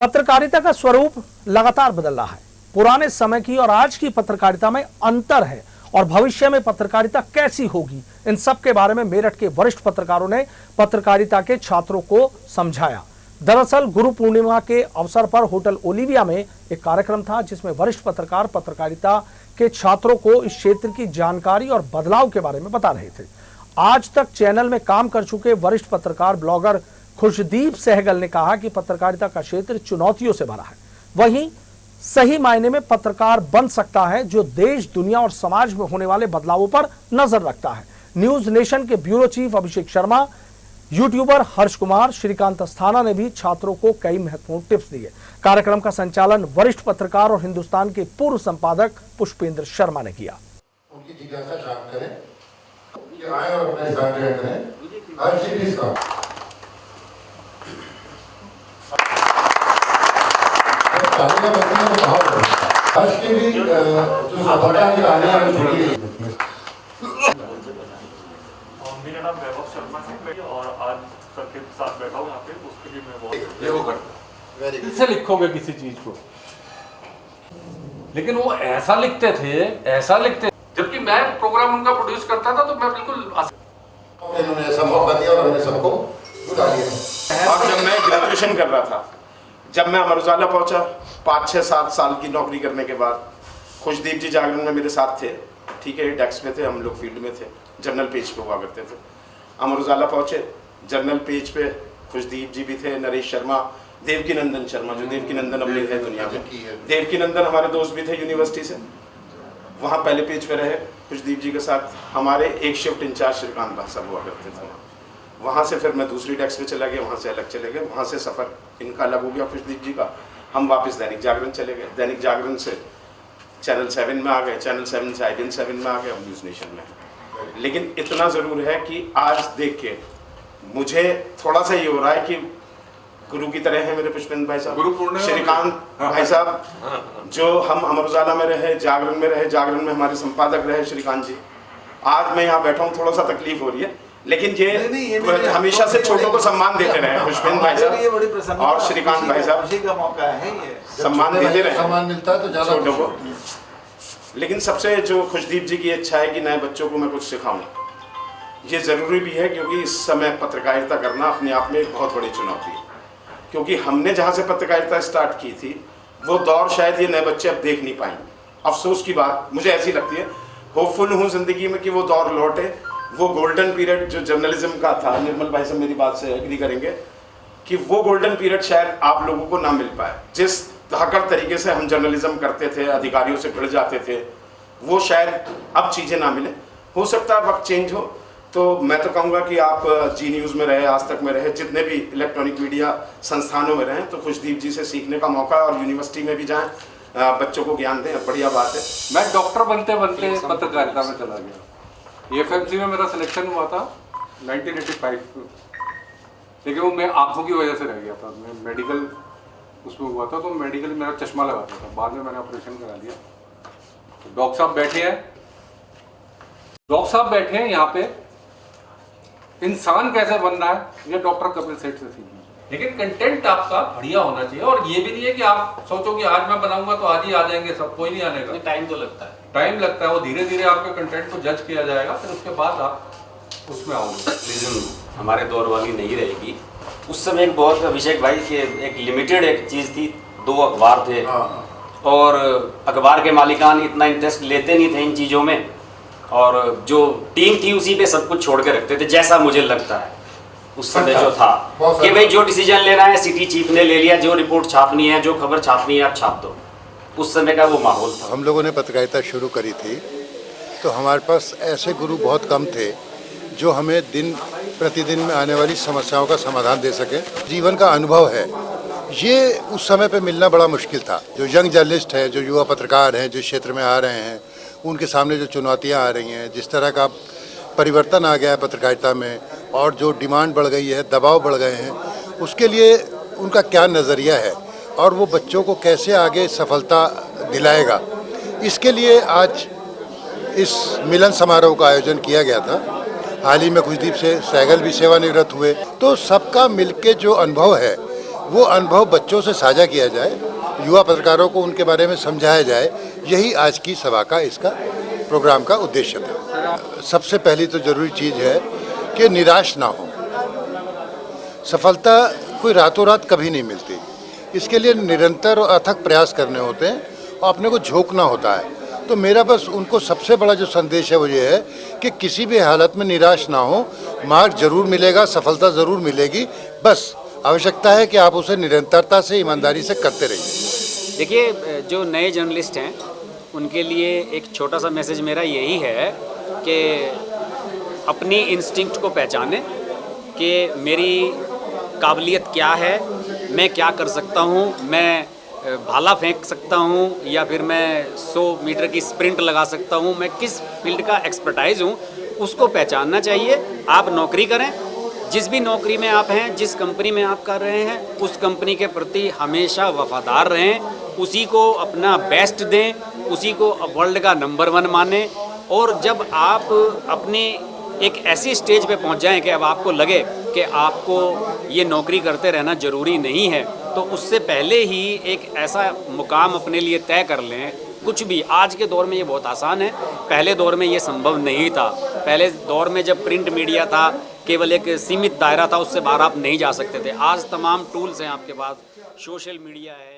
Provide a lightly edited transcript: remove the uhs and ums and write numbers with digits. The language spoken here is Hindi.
पत्रकारिता का स्वरूप लगातार बदल रहा है। पुराने समय की और आज की पत्रकारिता में अंतर है और भविष्य में पत्रकारिता कैसी होगी, इन सब के बारे में मेरठ के वरिष्ठ पत्रकारों ने पत्रकारिता के छात्रों को समझाया। दरअसल गुरु पूर्णिमा के अवसर पर होटल ओलिविया में एक कार्यक्रम था जिसमें वरिष्ठ पत्रकार पत्रकारिता के छात्रों को इस क्षेत्र की जानकारी और बदलाव के बारे में बता रहे थे। आज तक चैनल में काम कर चुके वरिष्ठ पत्रकार ब्लॉगर खुशदीप सहगल ने कहा कि पत्रकारिता का क्षेत्र चुनौतियों से भरा है, वहीं सही मायने में पत्रकार बन सकता है जो देश, दुनिया और समाज में होने वाले बदलावों पर नजर रखता है। न्यूज नेशन के bureau chief Abhishek Sharma, YouTuber Harsh Kumar, Shrikant Asthana ने भी छात्रों को कई महत्वपूर्ण टिप्स दिए। कार्यक्रम का संचालन वरिष्ठ पत्रकार और हिंदुस्तान के पूर्व संपादक पुष्पेंद्र शर्मा ने किया। उनकी जिज्ञासा शांत करें, कि आए और अपने हिसाब से करें। हर चीज का तालियां बजती हैं तो बहुत हर्ष की भी जो सफलता की तालियां हैं छोटी है। मेरा नाम वैभव शर्मा है और आज सर के साथ बैठा हूँ यहाँ पे, उसके लिए मैं बहुत ये वो करता इससे लिखोगे किसी चीज को, लेकिन वो ऐसा लिखते थे जबकि मैं प्रोग्राम उनका प्रोड्यूस करता था तो मैं बिल्कुल इन्होंने ऐसा मौका दिया और हमने सबको बुला लिया। और जब मैं ग्रेजुएशन कर रहा था, जब मैं अमर उजाला पहुंचा 5-6-7 साल की नौकरी करने के बाद, खुशदीप जी जागरण में मेरे साथ थे, ठीक है, डेस्क पे थे, हम लोग फील्ड में थे, जर्नल पेज पे हुआ करते थे। अमर उजाला पहुंचे, जर्नल पेज पे खुशदीप जी भी थे, नरेश शर्मा, देवकीनंदन शर्मा, जो देवकीनंदन अपनी है दुनिया में, देवकीनंदन हमारे दोस्त भी थे यूनिवर्सिटी से, वहाँ पहले पेज पे रहे खुशदीप जी के साथ। हमारे एक शिफ्ट इंचार्ज श्रीकांत भाई साहब हुआ करते थे वहाँ से फिर मैं दूसरी डेस्क पे चला गया, वहाँ से अलग चले गए, वहाँ से सफ़र इनका अलग हो गया खुशदीप जी का। हम वापस दैनिक जागरण चले गए, दैनिक जागरण से चैनल 7 में आ गए, चैनल 7 से IBN 7 में आ गए, अब न्यूज़ नेशन में। लेकिन इतना ज़रूर है कि आज देख के मुझे थोड़ा सा ये हो रहा है कि गुरु की तरह है मेरे पुष्पेंद्र भाई साहब, श्रीकांत भाई साहब, जो हम अमर उजाला में रहे, जागरण में रहे, जागरण में हमारे संपादक रहे श्रीकांत जी। आज मैं यहाँ बैठा हूँ, थोड़ा सा तकलीफ हो रही है, लेकिन ये हमेशा से छोटों को सम्मान देते रहे पुष्पेंद्र भाई साहब और श्रीकांत भाई साहब, सम्मान देते रहे, सम्मान मिलता है तो ज्यादा छोटों को। लेकिन सबसे जो खुशदीप जी की इच्छा है कि नए बच्चों को मैं कुछ सिखाऊं, ये ज़रूरी भी है क्योंकि इस समय पत्रकारिता करना अपने आप में एक बहुत बड़ी चुनौती है। क्योंकि हमने जहाँ से पत्रकारिता स्टार्ट की थी वो दौर शायद ये नए बच्चे अब देख नहीं पाएंगे। अफसोस की बात मुझे ऐसी लगती है, होपफुल हूँ ज़िंदगी में कि वो दौर लौटे, वो गोल्डन पीरियड जो जर्नलिज्म का था। निर्मल भाई साहब मेरी बात से एग्री करेंगे कि वो गोल्डन पीरियड शायद आप लोगों को ना मिल पाए। जिस धाकड़ तरीके से हम जर्नलिज्म करते थे, अधिकारियों से भिड़ जाते थे, वो शायद अब चीज़ें ना मिले। हो सकता है वक्त चेंज हो, तो मैं तो कहूँगा कि आप जी न्यूज़ में रहे, आज तक में रहे, जितने भी इलेक्ट्रॉनिक मीडिया संस्थानों में रहें, तो खुशदीप जी से सीखने का मौका, और यूनिवर्सिटी में भी जाएँ, बच्चों को ज्ञान दें, बढ़िया बात है। मैं डॉक्टर बनते बनते पत्रकारिता में चला गया। FMC में मेरा सिलेक्शन हुआ था 1985, लेकिन वो मैं आंखों की वजह से रह गया था। मैं मेडिकल उसमें हुआ था, तो मेडिकल मेरा चश्मा लगाता था, बाद में मैंने ऑपरेशन करा दिया। तो डॉक्टर साहब बैठे हैं यहाँ पे, इंसान कैसे बनना है ये डॉक्टर कपिल सेठ से सीखिए। लेकिन कंटेंट आपका बढ़िया होना चाहिए, और ये भी नहीं है कि आप सोचो कि आज मैं बनाऊंगा तो आज ही आ जाएंगे सब, कोई नहीं आने का। टाइम तो लगता है, वो धीरे धीरे आपके कंटेंट को जज किया जाएगा, फिर उसके बाद आप उसमें आओगे। हमारे दौर वाली नहीं रहेगी। उस समय एक बहुत, अभिषेक भाई की एक लिमिटेड एक चीज़ थी, 2 अखबार थे, और अखबार के मालिकान इतना इंटरेस्ट लेते नहीं थे इन चीज़ों में, और जो टीम थी उसी पे सब कुछ छोड़ के रखते थे, जैसा मुझे लगता है उस समय जो था कि भाई जो डिसीजन लेना है सिटी चीफ ने ले लिया, जो रिपोर्ट छापनी है, जो खबर छापनी है आप छाप दो। उस समय का वो माहौल था। हम लोगों ने पत्रकारिता शुरू करी थी तो हमारे पास ऐसे गुरु बहुत कम थे जो हमें दिन प्रतिदिन में आने वाली समस्याओं का समाधान दे सके। जीवन का अनुभव है, ये उस समय पे मिलना बड़ा मुश्किल था। जो यंग जर्नलिस्ट है, जो युवा पत्रकार हैं, जो क्षेत्र में आ रहे हैं, उनके सामने जो चुनौतियां आ रही हैं, जिस तरह का परिवर्तन आ गया है पत्रकारिता में, और जो डिमांड बढ़ गई है, दबाव बढ़ गए हैं, उसके लिए उनका क्या नज़रिया है और वो बच्चों को कैसे आगे सफलता दिलाएगा, इसके लिए आज इस मिलन समारोह का आयोजन किया गया था। हाल ही में खुशदीप से सहगल भी सेवानिवृत्त हुए, तो सबका मिलके जो अनुभव है वो अनुभव बच्चों से साझा किया जाए, युवा पत्रकारों को उनके बारे में समझाया जाए। यही आज की सभा का, इसका प्रोग्राम का उद्देश्य था। सबसे पहली तो जरूरी चीज़ है कि निराश ना हो। सफलता कोई रातों रात कभी नहीं मिलती, इसके लिए निरंतर और अथक प्रयास करने होते हैं और अपने को झोंकना होता है। तो मेरा बस उनको सबसे बड़ा जो संदेश है वो ये है कि किसी भी हालत में निराश ना हो, मार्ग जरूर मिलेगा, सफलता ज़रूर मिलेगी, बस आवश्यकता है कि आप उसे निरंतरता से, ईमानदारी से करते रहिए। देखिए, जो नए जर्नलिस्ट हैं उनके लिए एक छोटा सा मैसेज मेरा यही है कि अपनी इंस्टिंक्ट को पहचानें कि मेरी काबिलियत क्या है, मैं क्या कर सकता हूँ, मैं भाला फेंक सकता हूँ या फिर मैं 100 मीटर की स्प्रिंट लगा सकता हूँ, मैं किस फील्ड का एक्सपर्टाइज हूँ, उसको पहचानना चाहिए। आप नौकरी करें, जिस भी नौकरी में आप हैं, जिस कंपनी में आप कर रहे हैं, उस कंपनी के प्रति हमेशा वफादार रहें, उसी को अपना बेस्ट दें, उसी को वर्ल्ड का नंबर 1 मानें। और जब आप अपने एक ऐसी स्टेज पे पहुंच जाएं कि अब आपको लगे कि आपको ये नौकरी करते रहना ज़रूरी नहीं है, तो उससे पहले ही एक ऐसा मुकाम अपने लिए तय कर लें। कुछ भी आज के दौर में ये बहुत आसान है, पहले दौर में ये संभव नहीं था। पहले दौर में जब प्रिंट मीडिया था, केवल एक सीमित दायरा था, उससे बाहर आप नहीं जा सकते थे। आज तमाम टूल्स हैं आपके पास, सोशल मीडिया है।